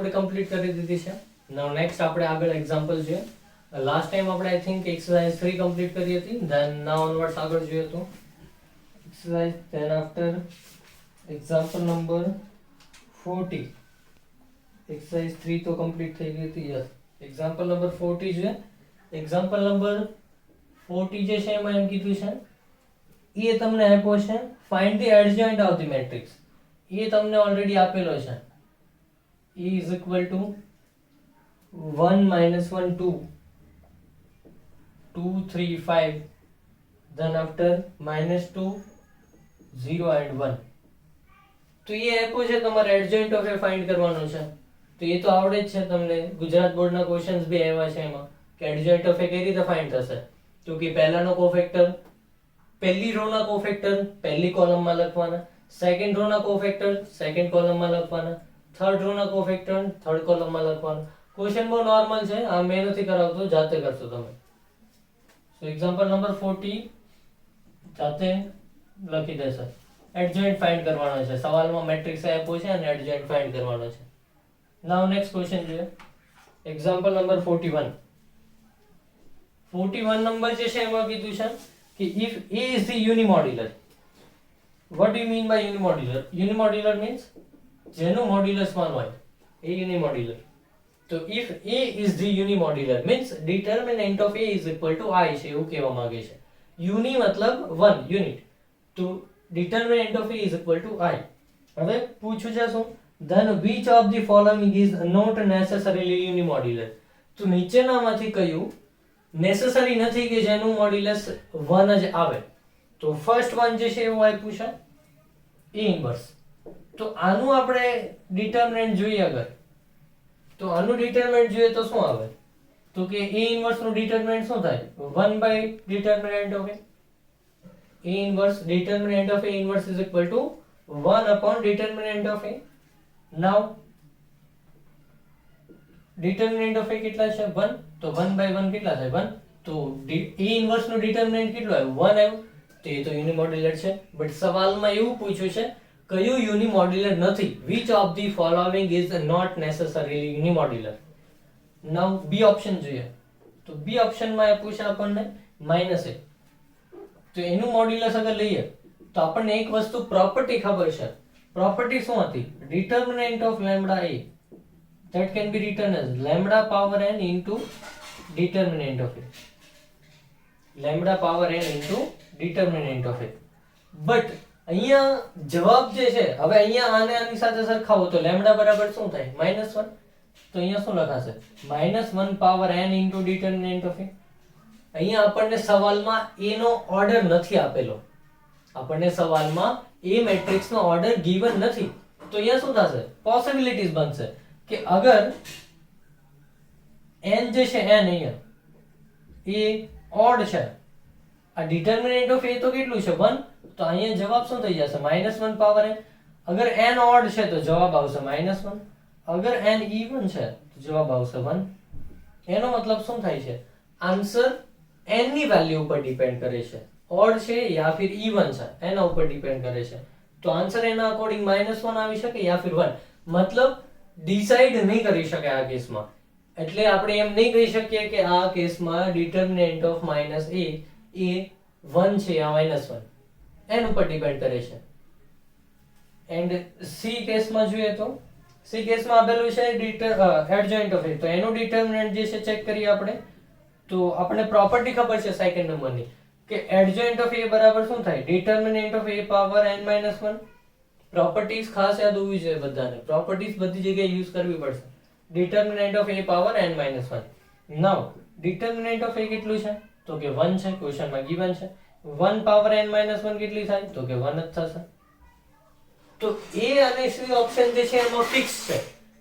આપણે કમ્પ્લીટ કરી દીધી છે. નાઉ નેક્સ્ટ આપણે આગળ એક્ઝામ્પલ જોઈએ. લાસ્ટ ટાઈમ આપણે આઈ થિંક એક્સરસાઇઝ 3 કમ્પ્લીટ કરી હતી. ધેન નાઉ ઓનવર્ડ્સ આગળ જોઈએ તો exercise than after example number 40. Exercise 3 તો કમ્પ્લીટ થઈ ગઈ હતી. યસ, એક્ઝામ્પલ નંબર 40 છે. એક્ઝામ્પલ નંબર 40 જે છે એમાં એમ કીધું છે એ તમને આપ્યો છે find the adjoint of the matrix. એ તમને ઓલરેડી આપેલો છે. E is equal to 1 minus 1 2 2 3 5 then after minus 2 0 and 1. તો એ આપ્યો છે તમારે એડજોઇન્ટ ઓફ એ ફાઇન્ડ કરવાનો છે. તો એ તો આવડે જ છે તમને. ગુજરાત બોર્ડના ક્વેશ્ચન્સ બી આવ્યા છે એમાં કે એડજોઇન્ટ ઓફ એ કઈ રીતે ફાઇન્ડ થશે. તો કે પહેલાનો કોફેક્ટર પહેલી રો ના કોફેક્ટર પહેલી કોલમમાં લખવાના, સેકન્ડ રો ના કોફેક્ટર સેકન્ડ કોલમમાં લખવાના, થર્ડ રો ના કોફેક્ટર થર્ડ કોલમમાં લખવાના. ક્વેશ્ચન બહુ નોર્મલ છે. આ મેં નથી કરાવતો, જાતે કરશો તમે. સો એક્ઝામ્પલ નંબર 40 જાતે લખી દેશે. એડજોઇન્ટ ફાઇન્ડ કરવાનો છે. સવાલમાં મેટ્રિક્સ આપ્યો છે અને એડજોઇન્ટ ફાઇન્ડ કરવાનો છે. નાઉ નેક્સ્ટ ક્વેશ્ચન જોઈએ. Example number 41. 41 નંબર જે છે એમાં કીધું છે કે if A is the unimodular. What do you mean by unimodular? Unimodular means જેનું મોડ્યુલસ 1 હોય એ unimodular. તો if A is the unimodular means determinant of A is equal to I છે એવું કહેવા માંગે છે. uni મતલબ 1 યુનિટ. તો determinant of A is equal to I. હવે પૂછું છે શું? then which of the following is not necessarily unimodular. તો નીચેનામાંથી કયું નેસેસરી નથી કે જેનું મોડ્યુલસ 1 જ આવે. તો ફર્સ્ટ વન જે છે એવું આપ્યું છે A ઇન્વર્સ. તો આનું આપણે ડિટરમિનન્ટ જોઈએ અગર તો આનું ડિટરમિનન્ટ જોઈએ તો શું આવે? તો કે A ઇન્વર્સ નું ડિટરમિનન્ટ શું થાય? 1 by determinant of A. A inverse determinant of A inverse is equal to 1 upon determinant of A. Now determinant of A કેટલા છે? 1. તો 1 by 1 કેટલા થાય? 1. તો A inverse નું determinant કેટલું આવ્યું? 1 આવ્યું. તો એ તો યુનિમોડ્યુલર છે. બટ સવાલમાં એવું પૂછ્યું છે કયું યુનિમોડ્યુલર નથી? which of the following is not necessarily unimodular. Now B option જોઈએ. તો B ઓપ્શનમાં આપ્યું છે આપણને -a. તો એનું મોડ્યુલસ અગર લઈએ તો આપણને એક વસ્તુ પ્રોપર્ટી ખબર છે. પ્રોપર્ટી શું હતી? determinant of lambda a that can be written as lambda power n into determinant of a. lambda power n into determinant of a. But અહીંયા જવાબ જે છે હવે અહીંયા આને આની સાથે સરખાવો તો લેમ્બડા બરાબર શું થાય? -1. તો અહીંયા શું લખાશે? -1 power n into determinant of a. અહીંયા આપણને સવાલમાં a નો ઓર્ડર નથી આપેલો. આપણને સવાલમાં a મેટ્રિક્સ નો ઓર્ડર ગિવન નથી. તો અહીંયા શું થશે? પોસિબિલિટીઝ બનશે કે અગર n જે છે n અહીંયા એ ઓડ છે, આ ડિટરમિનન્ટ ઓફ a તો કેટલું છે? 1. તો અહીંયા જવાબ શું થઈ જશે? -1 પાવર n. અગર n ઓડ છે તો જવાબ આવશે -1. અગર n ઇવન છે તો જવાબ આવશે 1. એનો મતલબ શું થાય છે? આન્સર n ની વેલ્યુ ઉપર ડિપેન્ડ કરે છે. ઓડ છે યા ફિર ઇવન છે એના ઉપર ડિપેન્ડ કરે છે. તો આન્સર એના અકોર્ડિંગ -1 આવી શકે યા ફિર 1. મતલબ ડિસાઈડ નહીં કરી શકે આ કેસમાં. એટલે આપણે એમ નહીં કહી શકીએ કે આ કેસમાં ડિટરમિનન્ટ ઓફ -a એ 1 છે યા -1. એન ઉપર ડિપેન્ડ કરે છે. એન્ડ સી કેસમાં જોઈએ તો સી કેસમાં આપેલું છે એડજોઇન્ટ ઓફ એ. તો એનું ડિટરમિનન્ટ જે છે ચેક કરીએ આપણે. તો આપણે પ્રોપર્ટી ખબર છે સેકન્ડ નંબરની કે એડજોઇન્ટ ઓફ એ બરાબર શું થાય? Determinant of a power n - 1. Properties ખાસ યાદ હોવી જોઈએ બધાને. પ્રોપર્ટીઝ બધી જગ્યાએ યુઝ કરવી પડશે. Determinant of a power n - 1. Now determinant of a કેટલું છે? તો કે 1 છે. ક્વેશ્ચનમાં ગિવન છે. 1 પાવર n - 1 કેટલી થાય? તો કે 1 જ થશે. તો A અને C ઓપ્શન જે છે એમાં ફિક્સ છે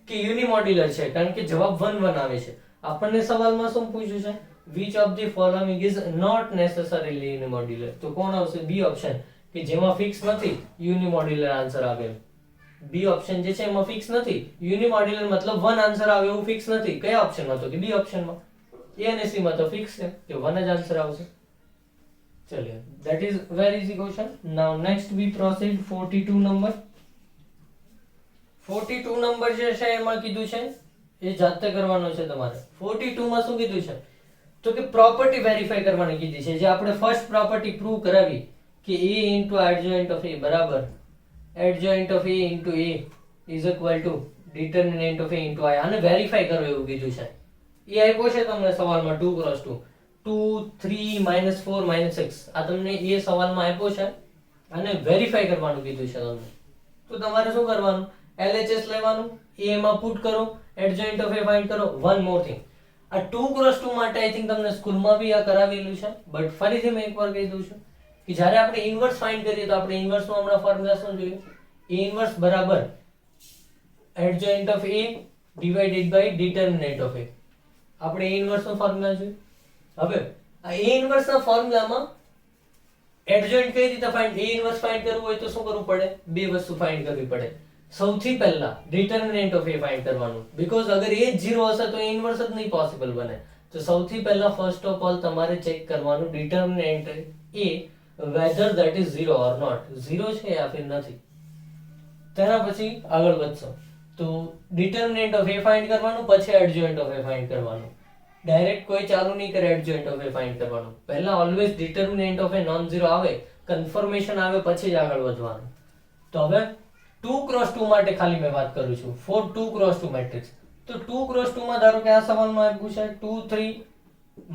કે યુનિમોડ્યુલર છે કારણ કે જવાબ 1 1 આવે છે. આપણને સવાલમાં શું પૂછ્યું છે? which of the following is not necessarily unimodular. તો કોણ આવશે? B ઓપ્શન કે જેમાં ફિક્સ નથી યુનિમોડ્યુલર આન્સર આવે. B ઓપ્શન જે છે એમાં ફિક્સ નથી. યુનિમોડ્યુલર મતલબ 1 આન્સર આવે એવું ફિક્સ નથી. કયા ઓપ્શનમાં? તો કે B ઓપ્શનમાં. A અને C માં તો ફિક્સ છે કે 1 જ આન્સર આવશે. ચલિए, that is very easy question. Now next we proceed 42 number. 42 number જે છે એમાં કીધું છે એ જાતે કરવાનો છે તમારે. 42 માં શું કીધું છે તો કે પ્રોપર્ટી વેરીફાઈ કરવાની કીધી છે, જે આપણે ફર્સ્ટ પ્રોપર્ટી પ્રૂવ કરાવી કે a into adjoint of a બરાબર adjoint of a into a is equal to determinant of a into i. આને વેરીફાઈ કરો એવું કીધું છે. એ આપ્યો છે તમને સવાલમાં 2 ક્રોસ 2 2 3 -4 -6 આ તમને એ સવાલમાં આપ્યો છે. આને વેરીફાઈ કરવાનું કીધું છે તમને. તો તમારે શું કરવાનું, LHS લેવાનું, a માં પુટ કરો, એડજોઇન્ટ ઓફ a ફાઇન્ડ કરો. વન મોર થિંગ, આ 2 ક્રોસ 2 માટે આઈ થિંક તમને સ્કૂલમાં બી આ કરાવેલું છે, બટ ફરીથી મેં એકવાર કહી દઉં છું કે જ્યારે આપણે ઇન્વર્સ ફાઇન્ડ કરીએ તો આપણે ઇન્વર્સનું હમણાં ફોર્મ્યુલા શું જોયું, a ઇન્વર્સ બરાબર adjoint of a divided by determinant of a. આપણે a ઇન્વર્સ નો ફોર્મ્યુલા જોયું. હવે આ a ઇન્વર્સ ના ફોર્મ્યુલામાં એડજોઇન્ટ કઈ રીતે ફાઇન્ડ, a ઇન્વર્સ ફાઇન્ડ કરવું હોય તો શું કરવું પડે, બે વસ્તુ ફાઇન્ડ કરવી પડે. સૌથી પહેલા ડિટર્મિનન્ટ ઓફ a ફાઇન્ડ કરવાનું, બીકોઝ અગર એ 0 હશે તો a ઇન્વર્સ જ નહીં પોસિબલ બને. તો સૌથી પહેલા ફર્સ્ટ ઓફ ઓલ તમારે ચેક કરવાનું determinant a whether that is 0 or not, 0 છે યા ફિર નથી. તેના પછી આગળ વધશો તો ડિટર્મિનન્ટ ઓફ a ફાઇન્ડ કરવાનું, પછી એડજોઇન્ટ ઓફ a ફાઇન્ડ કરવાનું. ડાયરેક્ટ કોઈ ચાલુ નહીં કરે એડજોઇન્ટ ઓફ a ફાઇન્ડ કરવાનું. પહેલા always determinant of a non zero આવે, કન્ફર્મેશન આવે, પછી જ આગળ વધવાનું. તો હવે 2 ક્રોસ 2 માટે ખાલી મેં વાત કરું છું, ફોર 2 ક્રોસ 2 મેટ્રિક્સ. તો 2 ક્રોસ 2 માં ધારો કે આ સવાલમાં આપ્યું છે 2 3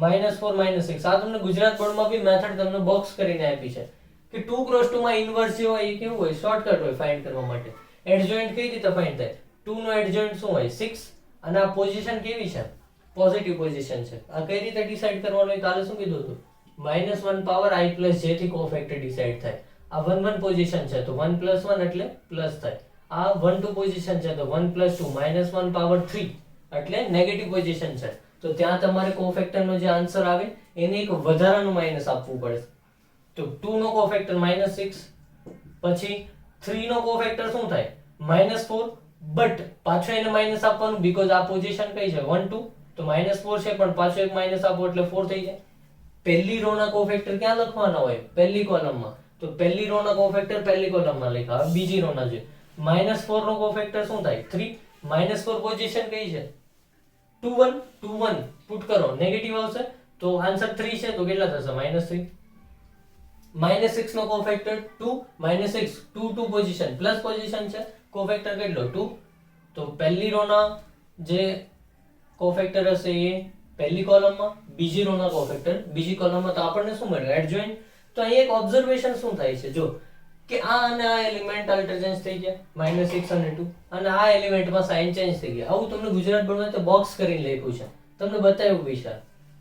-4 -6. આ તમને ગુજરાત બોર્ડમાં બી મેથડ તમને બોક્સ કરીને આપી છે કે 2 ક્રોસ 2 માં ઇન્વર્સ જે હોય એ કેવું હોય, શોર્ટકટ હોય ફાઇન્ડ કરવા માટે. એડજોઇન્ટ કઈ રીતે ફાઇન્ડ થાય, 2 નો એડજોઇન્ટ શું હોય 6, અને આ પોઝિશન કેવી છે, પોઝિટિવ પોઝિશન છે. આ કઈ રીતે ડિસાઈડ કરવાનું હોય, કાલે શું કીધું હતું, -1 પાવર i પ્લસ j થી કોફેક્ટર ડિસાઈડ થાય. આ 1 1 પોઝિશન છે તો 1 + 1 એટલે પ્લસ થાય. આ 1 2 પોઝિશન છે તો 1 + 2 -1 પાવર 3 એટલે નેગેટિવ પોઝિશન છે. તો ત્યાં તમારે કોફેક્ટર નો જે આન્સર આવે એને એક વધારાનું માઈનસ આપવું પડે. તો 2 નો કોફેક્ટર -6, પછી 3 નો કોફેક્ટર શું થાય -4, બટ પાછો એને માઈનસ આપવાનું બીકોઝ આ પોઝિશન કઈ છે 1 2, તો -4 છે પણ પાછો એક માઈનસ આપો એટલે 4 થઈ જાય. પહેલી રો ના કોફેક્ટર ક્યાં લખવાના હોય, પહેલી કોલમમાં. તો પહેલી રો ના કોફેક્ટર પહેલી કોલમમાં લખ્યા. હવે બીજી રો ના છે -4 નો કોફેક્ટર શું થાય 3, -4 પોઝિશન કઈ છે 2 1 2 1 પુટ કરો, નેગેટિવ આવશે તો આન્સર 3 છે તો કેટલા થશે -3. -6 નો કોફેક્ટર 2 -6 2 2 પોઝિશન પ્લસ પોઝિશન છે, કોફેક્ટર કેટલો 2. તો પહેલી રો ના જે કોફેક્ટર હશે એ પહેલી કોલમમાં, બીજી રો ના કોફેક્ટર બીજી કોલમમાં. તો આપણને શું મળ્યું એડજોઇન્ટ. તો અહીં એક ઓબ્ઝર્વેશન શું થાય છે જો કે આ અને આ એલિમેન્ટ આલ્ટર ચેન્જ થઈ ગયા -6 અને 2, અને આ એલિમેન્ટમાં સાઇન ચેન્જ થઈ ગયા. આવું તમને ગુજરાત બોર્ડમાં તો બોક્સ કરીને લખ્યું છે, તમને બતાવ્યું બી છે.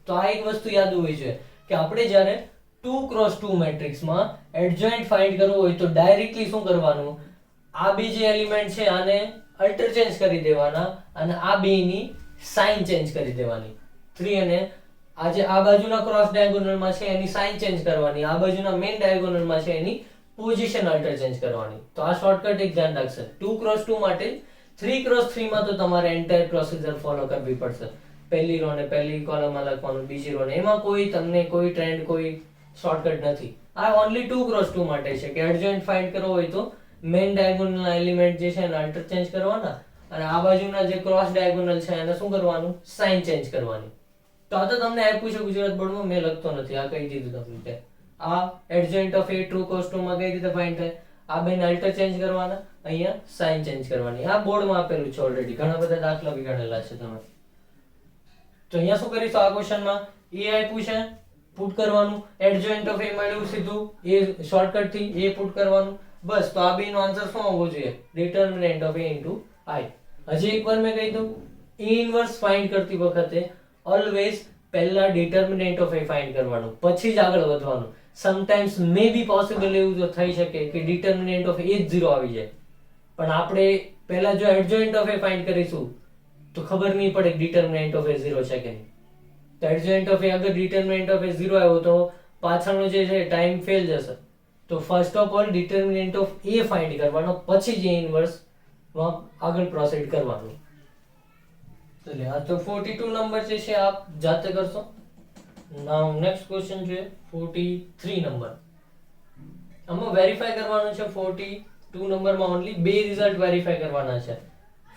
તો આ એક વસ્તુ યાદ હોવી જોઈએ કે આપણે જ્યારે 2 ક્રોસ 2 મેટ્રિક્સમાં એડજોઇન્ટ ફાઇન્ડ કરવું હોય તો ડાયરેક્ટલી શું કરવાનું, આ બે જે એલિમેન્ટ છે આને આલ્ટર ચેન્જ કરી દેવાના અને આ બેની સાઇન ચેન્જ કરી દેવાની. 3 અને આ જે આ બાજુના ક્રોસ ડાયગોનલમાં છે એની સાઇન ચેન્જ કરવાની, આ બાજુના મેઇન ડાયગોનલમાં છે એની પોઝિશન આલ્ટર ચેન્જ કરવાની. તો આ શોર્ટકટ એક ધ્યાન રાખશે. 2 ક્રોસ 2 માટે 3 ક્રોસ 3 માં તો તમારે એન્ટાયર પ્રોસિજર ફોલો કરવી પડશે. પહેલી રો ને પહેલી કોલમમાં લખવાનું, બીજી રો ને, એમાં કોઈ તમને કોઈ ટ્રેન્ડ કોઈ શોર્ટકટ નથી. આ ઓન્લી 2 ક્રોસ 2 માટે છે કે એડજોઇન્ટ ફાઇન્ડ કરવો હોય તો મેઇન ડાયગોનલ એલિમેન્ટ જે છે એને આલ્ટર ચેન્જ કરવાના અને આ બાજુના જે ક્રોસ ડાયગોનલ છે એને શું કરવાનું, સાઇન ચેન્જ કરવાની. તો આ તો તમને આપ્યું છે ગુજરાત બોર્ડમાં, મેં લખતો નથી, આ કહી દીધું તમને. આ એડજોઇન્ટ ઓફ a 2 ક્રોસ 2 માં કઈ રીતે ફાઇન્ડ થાય, આ બેને આલ્ટર ચેન્જ કરવાના, અહીંયા સાઇન ચેન્જ કરવાની. આ બોર્ડમાં આપેલું છે ઓલરેડી, ઘણા બધા દાખલા બી ગણેલા છે તમે. તો અહીંયા શું કરીશું, આ ક્વેશ્ચનમાં a આપ્યું છે, પુટ કરવાનું, એડજોઇન્ટ ઓફ a મળ્યું સીધું, એ શોર્ટકટ થી a પુટ કરવાનું, બસ. તો આ બે નો આન્સર શું આવવો જોઈએ, determinant of a into i. હજી એકવાર મેં કહી દઉં, a ઇન્વર્સ ફાઇન્ડ કરતી વખતે ઓલવેઝ પહેલા ડિટર્મિનન્ટ ઓફ a ફાઇન્ડ કરવાનું, પછી જ આગળ વધવાનું. સમટાઈમ્સ મે બી પોસિબલ એવું તો થઈ શકે કે ડિટર્મિનન્ટ ઓફ a જ 0 આવી જાય, પણ આપણે પહેલા જો એડજોઇન્ટ ઓફ a ફાઇન્ડ કરીશું તો ખબર નહીં પડે કે ડિટર્મિનન્ટ ઓફ a 0 છે કે નહીં. તો એડજોઇન્ટ ઓફ a અગર ડિટર્મિનન્ટ ઓફ a 0 આવ્યો તો પાછળનો જે છે ટાઈમ ફેલ જશે. તો first of all determinant of a find કરવાનો, પછી જ ઇન્વર્સ માં આગળ પ્રોસીડ કરવાનું. ચલે આ તો 42 નંબર જે છે આપ જાતે કરશો. નાઉ નેક્સ્ટ ક્વેશ્ચન છે 43 નંબર. આમાં વેરીફાઈ કરવાનું છે 2 નંબરમાં ઓન્લી બે રિઝલ્ટ વેરીફાઈ કરવાના છે.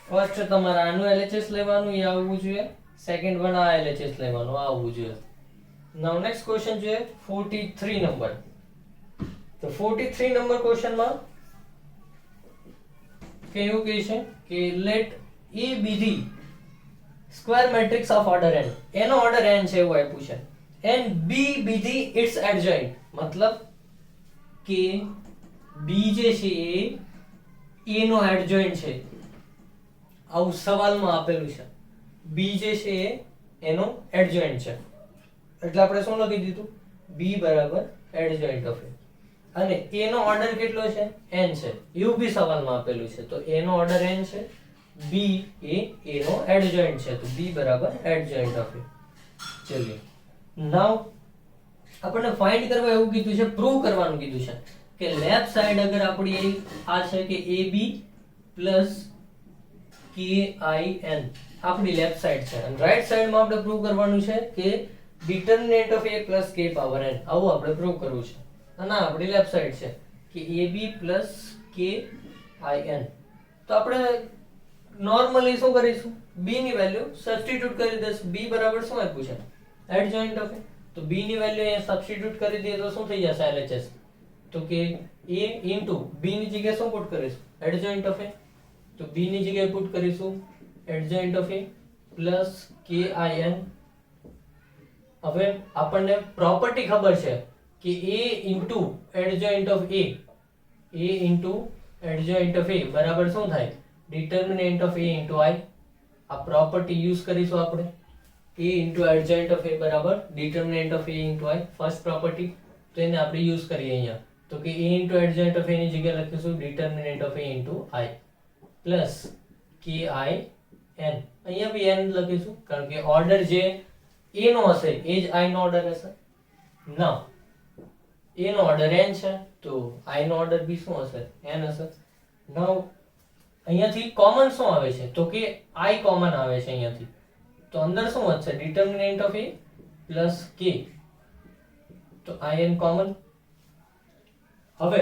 ફર્સ્ટ તમારે આનું LHS લેવાનું એ આવવું જોઈએ, સેકન્ડ વન આ LHS લેવાનું આ આવવું જોઈએ. નાઉ નેક્સ્ટ ક્વેશ્ચન જોઈએ 43 નંબર. તો 43 નંબર ક્વેશ્ચનમાં કે એવું કહે છે કે let A be the square matrix of order n. એનો ઓર્ડર n છે એવું આપ્યું છે. and B be the its adjoint. મતલબ કે B જે છે એ A નો એડજોઇન્ટ છે. આવું સવાલમાં આપેલું છે. B જે છે એનો એડજોઇન્ટ છે. એટલે આપણે શું લખી દીધું? B બરાબર એડજોઇન્ટ ઓફ A. અને A નો ઓર્ડર કેટલો છે? n છે. એવું બી સવાલમાં આપેલું છે. તો A નો ઓર્ડર n છે. B એ A નો એડજોઇન્ટ છે. તો B બરાબર એડજોઇન્ટ ઓફ A. ચલિए નાઉ આપણને ફાઇન્ડ કરવા એવું કીધું છે, પ્રૂવ કરવાનું કીધું છે કે લેફ્ટ સાઈડ અગર આપણી આ છે કે AB પ્લસ KIN આપણી લેફ્ટ સાઈડ છે અને રાઈટ સાઈડમાં આપણે પ્રૂવ કરવાનું છે કે determinant of A plus K power n. આવું આપણે પ્રૂવ કરવું છે. અને આ આપણી લેફ્ટ સાઈડ છે કે AB પ્લસ KIN. તો આપણે નોર્મલી શું કરીશું? B ની વેલ્યુ સબસ્ટિટ્યુટ કરી દઈશું. B બરાબર શું આપ્યું છે? Adjoint of A. તો B ની વેલ્યુ અહીંયા સબસ્ટિટ્યુટ કરી દઈએ તો શું થઈ જશે LHS? તો કે A ઇન્ટુ B ની જગ્યાએ શું પુટ કરીશું? Adjoint of A. તો B ની જગ્યાએ પુટ કરીશું adjoint of A plus KIN. હવે આપણને પ્રોપર્ટી ખબર છે કે A into adjoint of A into adjoint of A બરાબર શું થાય? Determinant of A into I. આ પ્રોપર્ટી યુઝ કરીશું આપણે. A into adjoint of A બરાબર determinant of A into I. First property તો એને આપણે યુઝ કરીએ અહીંયા. તો કે A into adjoint of A ની જગ્યાએ લખીશું determinant of A into I plus KIN. અહીંયા બી n લખીશું કારણ કે ઓર્ડર જે A નો હશે એ જ I નો ઓર્ડર હશે. નાઉ A નો ઓર્ડર n છે તો I નો ઓર્ડર બી શું હશે? n હશે. નાઉ અહીંયાથી કોમન શું આવે છે? તો કે I કોમન આવે છે અહીંયાથી. તો અંદર શું વધશે? Determinant of A plus K. તો IN કોમન. હવે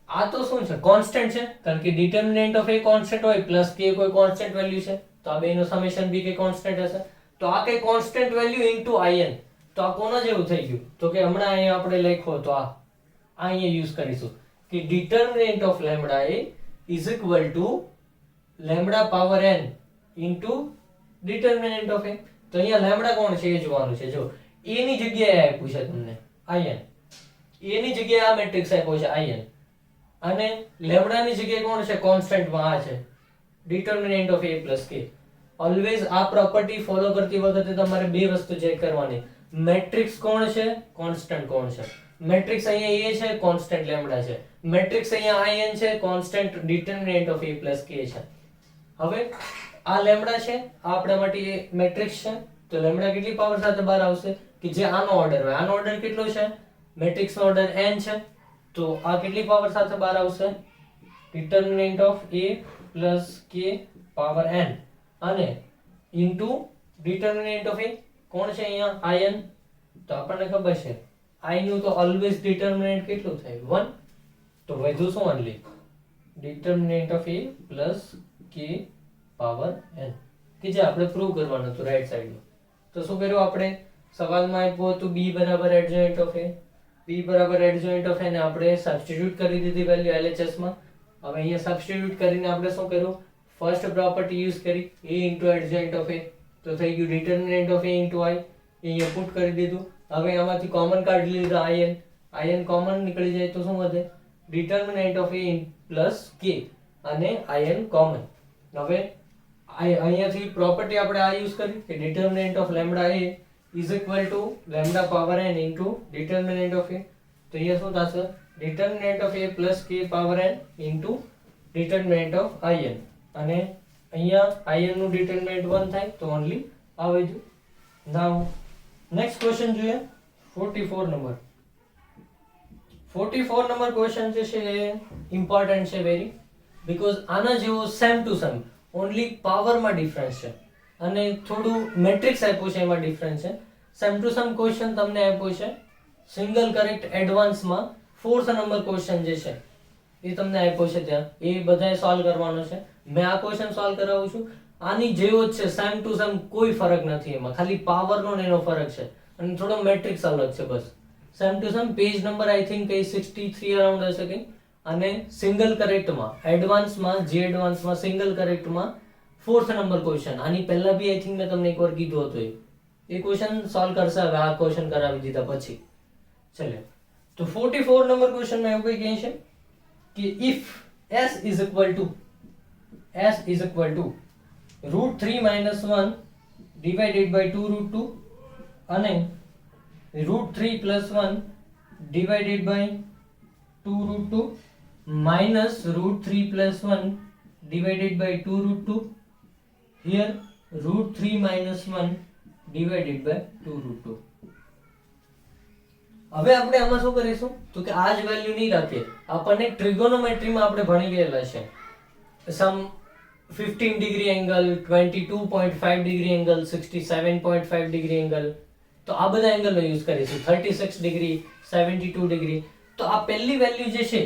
આ તો શું છે? કોન્સ્ટન્ટ છે કારણ કે ડિટર્મિનન્ટ ઓફ A કોન્સ્ટન્ટ હોય પ્લસ K કોઈ કોન્સ્ટન્ટ વેલ્યુ છે તો આ બેનો સમેશન બી કે કોન્સ્ટન્ટ હશે. તો આ કે કોન્સ્ટન્ટ વેલ્યુ ઇન્ટુ IN. તો આ કોના જેવું થઈ ગયું? તો કે હમણાં અહીંયા આપણે લખ્યો તો આ અહીંયા યુઝ કરીશું કે determinant of lambda A is equal to lambda power n into determinant of A. તો અહીંયા લેમ્ડા કોણ છે એ જોવાનું છે. જો A ની જગ્યાએ આપ્યું છે તમને IN. A ની જગ્યાએ આ મેટ્રિક્સ આપ્યો છે IN અને લેમ્ડા ની જગ્યાએ કોણ છે? કોન્સ્ટન્ટ માં આ છે determinant of A plus K. Always આ પ્રોપર્ટી ફોલો કરતી વખતે તમારે બે વસ્તુ ચેક કરવાની. મેટ્રિક્સ કોણ છે? કોન્સ્ટન્ટ કોણ છે? મેટ્રિક્સ અહીંયા A છે, કોન્સ્ટન્ટ લેમ્ડા છે. મેટ્રિક્સ અહીંયા IN છે, constant determinant of A plus K છે. હવે આ લેમ્ડા છે, આ આપણા માટે મેટ્રિક્સ છે. તો લેમ્ડા કેટલી પાવર સાથે બહાર આવશે? કે જે આનો ઓર્ડર હોય. આનો ઓર્ડર કેટલો છે? મેટ્રિક્સ નો ઓર્ડર n છે. તો આ કેટલી પાવર સાથે બહાર આવશે? Determinant of A plus K power n અને ઇન્ટુ ડિટર્મિનન્ટ ઓફ A કોણ છે અહીંયા? IN. તો આપણને ખબર છે I નું તો ઓલવેઝ ડિટર્મિનન્ટ કેટલું થાય? 1. તો વધુ શું only determinant of A plus K power n કે જે આપણે પ્રૂવ કરવાનું હતું રાઈટ સાઈડમાં. તો શું કર્યું આપણે? સવાલમાં આપ્યું હતું B બરાબર એડજોઇન્ટ ઓફ A. B બરાબર એડજોઇન્ટ ઓફ A ને આપણે સબસ્ટિટ્યુટ કરી દીધી વેલ્યુ LHS માં. હવે અહીંયા સબસ્ટિટ્યુટ કરીને આપણે શું કર્યું? ફર્સ્ટ પ્રોપર્ટી યુઝ કરી A into adjoint of A. તો થઈ ગયું determinant of A into I. અહીંયા પુટ કરી દીધું. હવે આમાંથી કોમન કાઢી લીધા IN. IN કોમન નીકળી જાય તો શું વધે? Determinant of A plus K અને IN કોમન. હવે અહીંયાથી પ્રોપર્ટી આપણે આ યુઝ કરી કે determinant of lambda A is equal to lambda power n into determinant of A. તો અહીંયા શું થશે? Determinant of A plus K power n into determinant of IN. અને અહીંયા IN નું ડિટર્મિનન્ટ 1 થાય તો ઓનલી આવે જ. નાઉ નેક્સ્ટ ક્વેશ્ચન જોઈએ 44 નંબર. 44 નંબર ક્વેશ્ચન જે છે એ ઇમ્પોર્ટન્ટ છે વેરી, બીકોઝ આના જેવો સેમ ટુ સેમ ઓનલી પાવરમાં ડિફરન્સ છે અને થોડું મેટ્રિક્સ આપ્યું છે એમાં ડિફરન્સ છે. સેમ ટુ સેમ ક્વેશ્ચન તમને આપ્યો છે સિંગલ કરેક્ટ એડવાન્સમાં 4th નંબર ક્વેશ્ચન જે છે એ તમને આપ્યો છે ત્યાં, એ બધાએ સોલ્વ કરવાનો છે. મેં આ ક્વેશ્ચન સોલ્વ કરાવું છું. આની જેવો જ છે, સેમ ટુ સેમ, કોઈ ફરક નથી એમાં, ખાલી પાવરનો ને એનો ફરક છે અને થોડો મેટ્રિક્સ અલગ છે બસ. Same to same. Page number I think કઈ 63 અરાઉન્ડ હશે કઈ. અને સિંગલ કરેક્ટમાં, એડવાન્સમાં, જે એડવાન્સમાં સિંગલ કરેક્ટમાં 4th નંબર ક્વેશ્ચન. આની પહેલા બી આઈ થિંક મેં તમને એકવાર કીધું હતું એ ક્વેશ્ચન સોલ્વ કરશે હવે આ ક્વેશ્ચન કરાવી દીધા પછી. ચલે તો 44 નંબર ક્વેશ્ચનમાં એવું કઈ કહે છે કે if s is equal to √3 minus 1 divided by 2 √2 અને √3 plus 1 divided by 2 √2 minus √3 plus 1 divided by 2 √2. Here √3 minus 1 divided by 2 √2. હવે આપણે આમાં શું કરીશું તો કે આ જ વેલ્યુ નહીં રાખીએ, આપણને ટ્રિગોનોમેટ્રીમાં આપણે ભણી ગયેલા છે સમ 15 degree angle, 22.5 degree angle, 67.5 degree angle, તો આ બધા એંગલનો યુઝ કરીશું. 36 ડિગ્રી, 72 ડિગ્રી. તો આ પહેલી વેલ્યુ જે છે,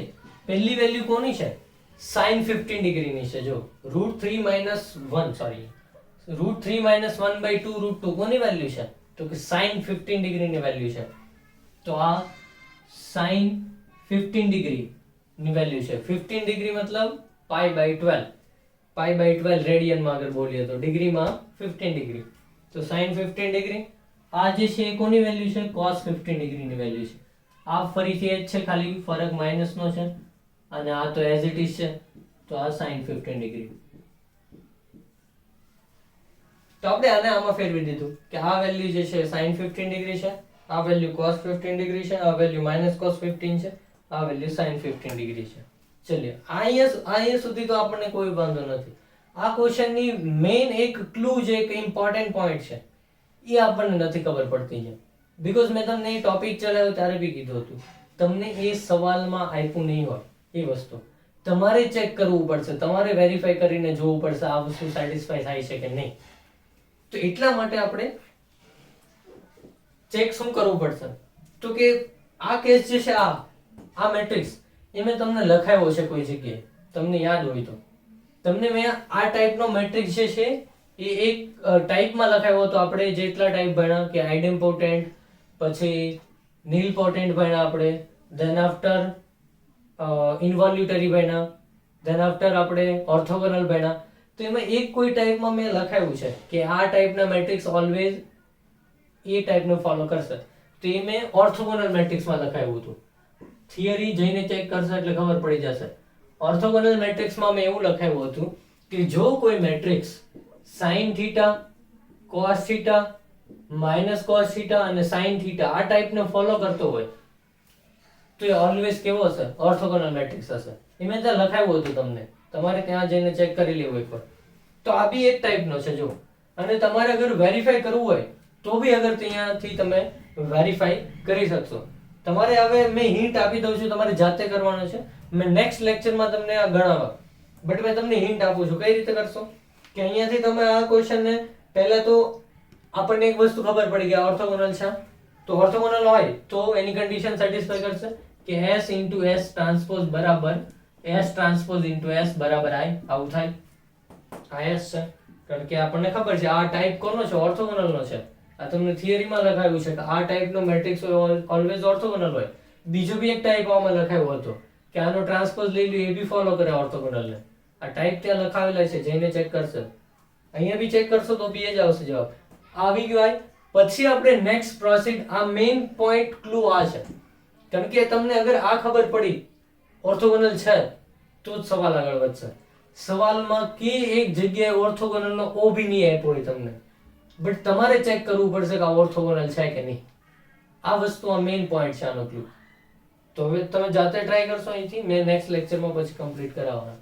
પહેલી વેલ્યુ કોની છે? sin 15 ડિગ્રીની છે. જો √3 minus 1 સોરી √3 minus 1 by 2 √2 કોની વેલ્યુ છે તો કે sin 15 ડિગ્રીની વેલ્યુ છે. તો આ sin 15 ડિગ્રી ની વેલ્યુ છે. 15 ડિગ્રી મતલબ pi/12 રેડિયનમાં અગર બોલીએ તો, ડિગ્રીમાં 15 ડિગ્રી. તો sin 15 ડિગ્રી. આ જે છે એ કોની વેલ્યુ છે? cos 15 ડિગ્રીની વેલ્યુ છે. આ ફરીથી એ જ છે, ખાલી ફરક માઇનસ નો છે અને આ તો એઝ ઇટ ઇઝ છે. તો આ sin 15 ડિગ્રી. તો આપણે આને આમાં ફેરવી દીધું કે આ વેલ્યુ જે છે sin 15 ડિગ્રી છે, આ વેલ્યુ cos 15 ડિગ્રી છે, આ વેલ્યુ માઇનસ cos 15 છે, આ વેલ્યુ sin 15 ડિગ્રી છે. ચલિए અહીંયા સુધી તો આપણને કોઈ વાંધો નથી. આ ક્વેશ્ચનની મેઇન એક ક્લુ જે એક ઇમ્પોર્ટન્ટ પોઈન્ટ છે એ આપણને નથી ખબર પડતી છે. બીકોઝ મેં તમને એ ટોપિક ચલાવ્યો ત્યારે બી કીધું હતું, તમને એ સવાલમાં આપ્યું નહીં હોય એ વસ્તુ તમારે ચેક કરવું પડશે, તમારે વેરીફાઈ કરીને જોવું પડશે આ વસ્તુ સેટિસ્ફાઈ થાય છે કે નહીં. તો એટલા માટે આપણે ચેક શું કરવું પડશે તો કે આ કેસ જે છે, આ મેટ્રિક્સ એ મેં તમને લખાયો છે કોઈ જગ્યાએ, તમને યાદ હોય તો. તમને મેં આ ટાઈપનો મેટ્રિક્સ જે છે એ એક ટાઈપમાં લખાયો હતો. આપણે જેટલા ટાઈપ ભણ્યા કે આઇડેમ્પોટેન્ટ, પછી નીલપોટેન્ટ ભણ્યા આપણે, ધેન આફ્ટર ઇન્વોલ્યુટરી ભણ્યા, ધેન આફ્ટર આપણે ઓર્થોગોનલ ભણ્યા. તો એમાં એક કોઈ ટાઈપમાં મેં લખાયું છે કે આ ટાઈપના મેટ્રિક્સ ઓલવેઝ એ ટાઈપનો ફોલો કરશે. તો એ મેં ઓર્થોગોનલ મેટ્રિક્સમાં લખાયું હતું. થિયરી જઈને ચેક કરશે એટલે ખબર પડી જશે. ઓર્થોગોનલ મેટ્રિક્સમાં મેં એવું લખાયું હતું કે જો કોઈ matrix sin θ, cos θ, minus cos θ અને sin θ આ ટાઈપને ફોલો કરતો હોય તો એ ઓલવેઝ કેવો હશે? ઓર્થોગોનલ મેટ્રિક્સ હશે. એ મેં ત્યાં લખાયું હતું તમને, તમારે ત્યાં જઈને ચેક કરી લેવું એકવાર. તો આ બી એક ટાઈપનો છે જો. અને તમારે અગર વેરીફાઈ કરવું હોય તો બી અગર ત્યાંથી તમે વેરીફાઈ કરી શકશો. તમારે હવે મેં હિન્ટ આપી દઉં છું, તમારે જાતે કરવાનો છે. મેં નેક્સ્ટ લેક્ચરમાં તમને આ ગણાવવા, બટ મેં તમને હિન્ટ આપું છું કઈ રીતે કરશો કે અહીંયાથી તમે આ ક્વેશ્ચનને પહેલા તો આપણને એક વસ્તુ ખબર પડી કે ઓર્થોગોનલ છે. તો ઓર્થોગોનલ હોય તો એની કન્ડિશન સેટિસ્ફાઈ કરશે કે s into s ટ્રાન્સપોઝ બરાબર s ટ્રાન્સપોઝ into s બરાબર i. આવું થાય. આ s છે કારણ કે આપણને ખબર છે આ ટાઈપ કોનો છે? ઓર્થોગોનલનો છે. આ તમને થિયરીમાં લખાયું છે કે આ ટાઈપનો મેટ્રિક્સ ઓલવેઝ ઓર્થોગોનલ હોય. બીજો બી એક ટાઈપ આમાં લખાયો હતો કે આનો ટ્રાન્સપોઝ લઈ લ્યો, એ બી ફોલો કરે ઓર્થોગોનલને. આ ટાઈપ ત્યાં લખાવેલા છે, જઈને ચેક કરશે. અહીંયા બી ચેક કરશો તો બી એ જ આવશે જવાબ. આવી ગયો. પછી આપણે નેક્સ્ટ પ્રોસીડ. આ મેઇન પોઈન્ટ ક્લુ આ છે, કારણ કે તમને અગર આ ખબર પડી ઓર્થોગોનલ છે તો જ સવાલ આગળ વધશે. સવાલમાં કે એક જગ્યાએ ઓર્થોગોનલનો ઓ બી નહીં આપ્યો હોય તમને, બટ તમારે ચેક કરવું પડશે કે આ ઓર્થોગોનલ છે કે નહીં. આ વસ્તુ આ મેઇન પોઈન્ટ છે આનો ક્લુ. તો હવે તમે જાતે ટ્રાય કરશો અહીંથી. મેં નેક્સ્ટ લેક્ચરમાં પછી કમ્પ્લીટ કરાવવાના.